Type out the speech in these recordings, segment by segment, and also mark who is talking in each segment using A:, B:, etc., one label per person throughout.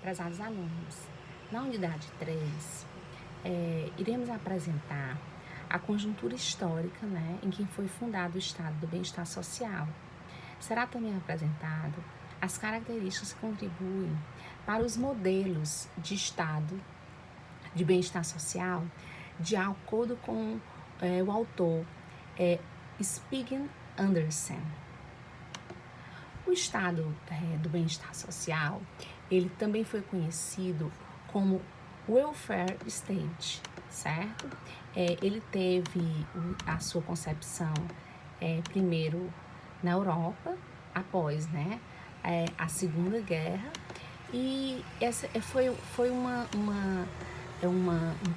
A: prezados alunos. Na unidade 3, iremos apresentar a conjuntura histórica, né, em que foi fundado o Estado do Bem-Estar Social. Será também apresentado as características que contribuem para os modelos de Estado de bem-estar social, de acordo com o autor Spigin Andersen. O Estado do bem-estar social, ele também foi conhecido como welfare state, certo? Ele teve a sua concepção primeiro na Europa, após, né, a Segunda Guerra, e essa foi uma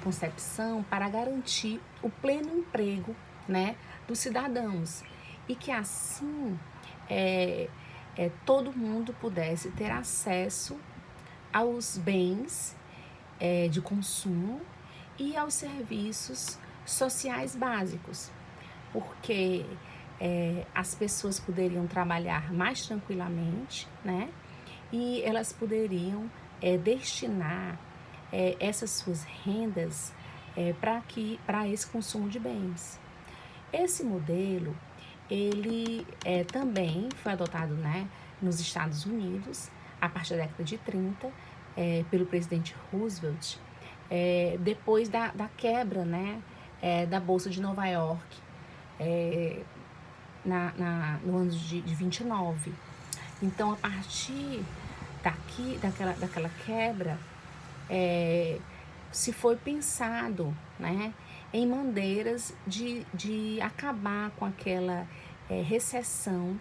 A: concepção para garantir o pleno emprego, né, dos cidadãos, e que assim todo mundo pudesse ter acesso aos bens de consumo e aos serviços sociais básicos, porque as pessoas poderiam trabalhar mais tranquilamente, né? E elas poderiam destinar essas suas rendas para esse consumo de bens. Esse modelo, ele também foi adotado, né, nos Estados Unidos, a partir da década de 30, pelo presidente Roosevelt, depois da quebra, né, da Bolsa de Nova York, no ano de 29. Então, a partir daquela quebra, se foi pensado, né, em maneiras de acabar com aquela recessão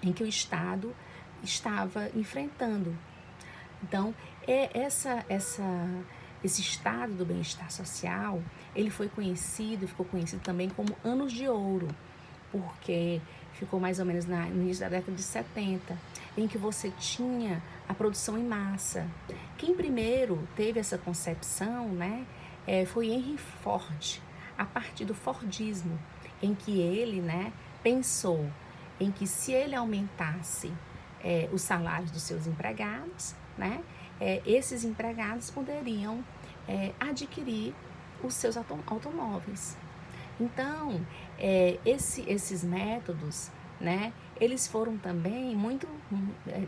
A: em que o Estado estava enfrentando. Então, esse estado do bem-estar social, ele ficou conhecido também como anos de ouro, porque ficou mais ou menos no início da década de 70, em que você tinha a produção em massa. Quem primeiro teve essa concepção, né, foi Henry Ford, a partir do Fordismo, em que ele, né, pensou em que se ele aumentasse os salários dos seus empregados, né, esses empregados poderiam adquirir os seus automóveis. Então, esses métodos, né, eles foram também muito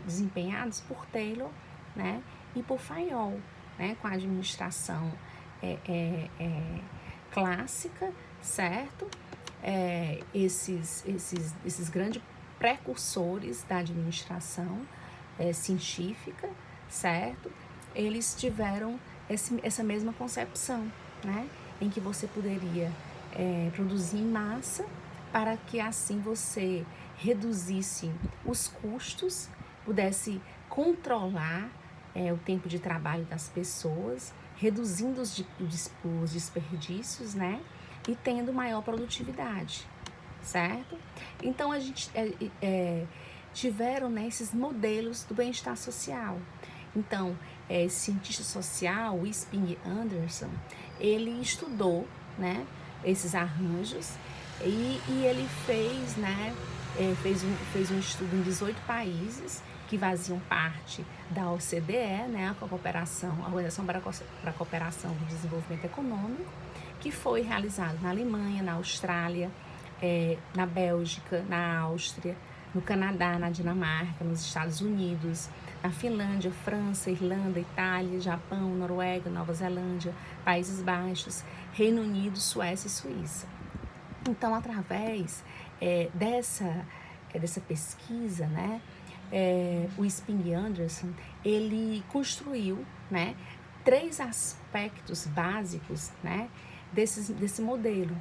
A: desempenhados por Taylor, né, e por Fayol, né, com a administração clássica, certo? Esses grandes precursores da administração científica, certo? Eles tiveram essa mesma concepção, né, em que você poderia produzir em massa para que assim você reduzisse os custos, pudesse controlar o tempo de trabalho das pessoas, reduzindo os desperdícios, né, e tendo maior produtividade, certo? Então, a gente tiveram, né, esses modelos do bem-estar social. Então, esse cientista social, o Spigin Andersen, ele estudou, né, esses arranjos e ele fez, né, fez um estudo em 18 países que faziam parte da OCDE, né, a Organização para a Cooperação e Desenvolvimento Econômico, que foi realizado na Alemanha, na Austrália, na Bélgica, na Áustria, no Canadá, na Dinamarca, nos Estados Unidos, na Finlândia, França, Irlanda, Itália, Japão, Noruega, Nova Zelândia, Países Baixos, Reino Unido, Suécia e Suíça. Então, através dessa pesquisa, né, o Spigin Andersen, ele construiu, né, 3 aspectos básicos, né, desse modelo.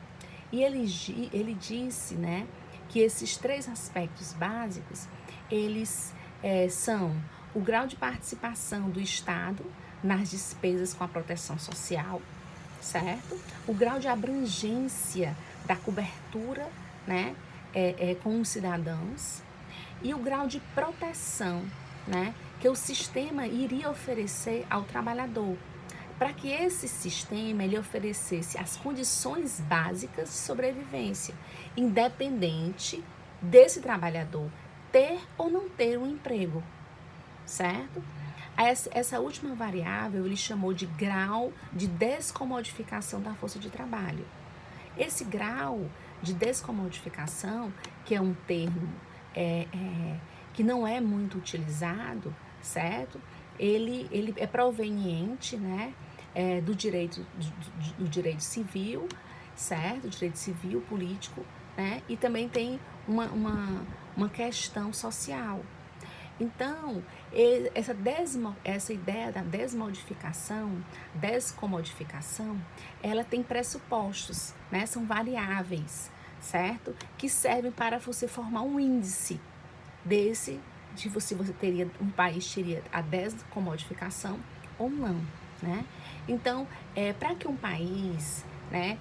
A: E ele disse, né, que esses 3 aspectos básicos, eles são o grau de participação do Estado nas despesas com a proteção social, certo? O grau de abrangência da cobertura, né, com os cidadãos, e o grau de proteção, né, que o sistema iria oferecer ao trabalhador, para que esse sistema ele oferecesse as condições básicas de sobrevivência, independente desse trabalhador ter ou não ter um emprego, certo? Essa última variável ele chamou de grau de descomodificação da força de trabalho. Esse grau de descomodificação, que é um termo que não é muito utilizado, certo? Ele é proveniente, né, do direito civil, certo? Direito civil, político, né? E também tem uma questão social. Então, essa ideia da descomodificação, ela tem pressupostos, né? São variáveis, certo? Que servem para você formar um índice de você teria, um país teria a descomodificação ou não, né? Então, para que um país, né,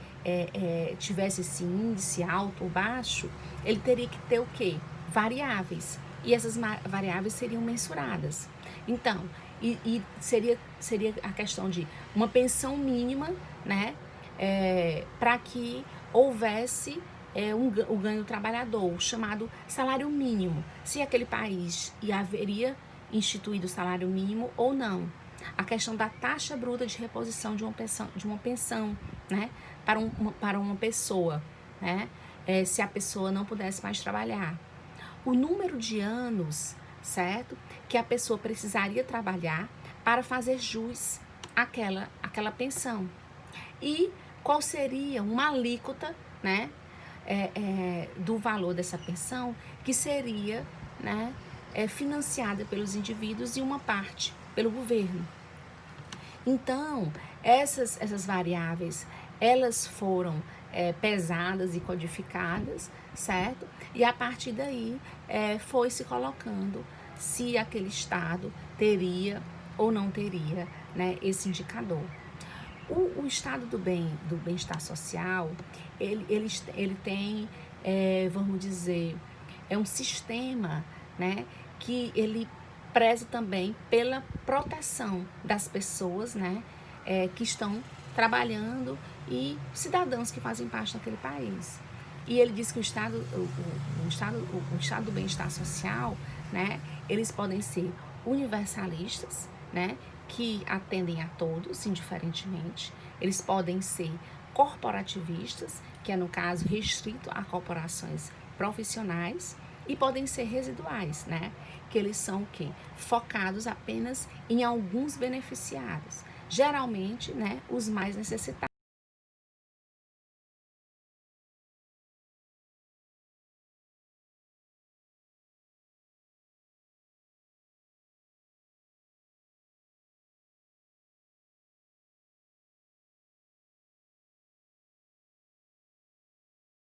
A: tivesse esse índice alto ou baixo, ele teria que ter o quê? Variáveis. E essas variáveis seriam mensuradas. Então, seria a questão de uma pensão mínima, né, para que houvesse o ganho do trabalhador, chamado salário mínimo. Se aquele país haveria instituído o salário mínimo ou não. A questão da taxa bruta de reposição de uma pensão, né, para uma pessoa, né, se a pessoa não pudesse mais trabalhar. O número de anos, certo, que a pessoa precisaria trabalhar para fazer jus àquela pensão. E qual seria uma alíquota, né, do valor dessa pensão, que seria, né, financiada pelos indivíduos e uma parte pelo governo. Então, essas variáveis, elas foram pesadas e codificadas, certo? E a partir daí foi se colocando se aquele estado teria ou não teria, né, esse indicador. O estado do bem-estar social, ele tem, vamos dizer, um sistema, né, que ele preza também pela proteção das pessoas, né, que estão trabalhando e cidadãos que fazem parte daquele país. E ele diz que o estado do bem-estar social, né, eles podem ser universalistas, né, que atendem a todos, indiferentemente. Eles podem ser corporativistas, que é, no caso, restrito a corporações profissionais, e podem ser residuais, né, que eles são o quê? Focados apenas em alguns beneficiados, geralmente, né, os mais necessitados.